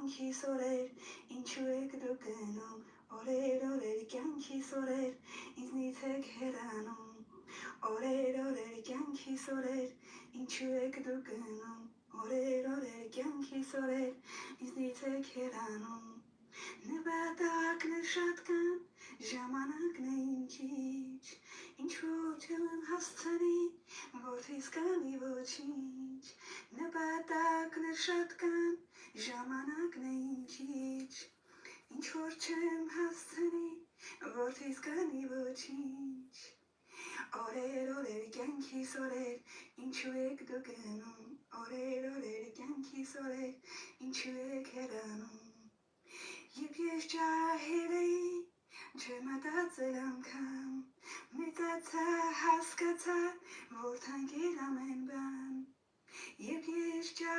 կյանքիս օրեր, ինչու եք դուք գնում, օրեր, կյանքիս օրեր, ինձնից եք հեռանում, օրեր, կյանքիս օրեր, ինչու եք դուք գնում, օրեր, կյանքիս օրեր, ինձնից եք հեռանում, նպատակներ շատ կան, ժամանակն է իմ քիչ, ինչու չեմ հասցնի, որդիս կանի ոչինչ, նպատակներ շատ կան, ժամանակն է իմ քիչ, ինչ-որ չեմ հասցնի, որդիս կանի ոչինչ, օրեր, կյանքիս օրեր, ինչու եք դուք գնում, օրեր, կյանքիս օրեր, ինչու եք հեռանում, երբ ես ջահել էի, չմտածել անգամ, մեծացա, հասկացա, որ թանկ էր ամեն բան, երբ ես ջահել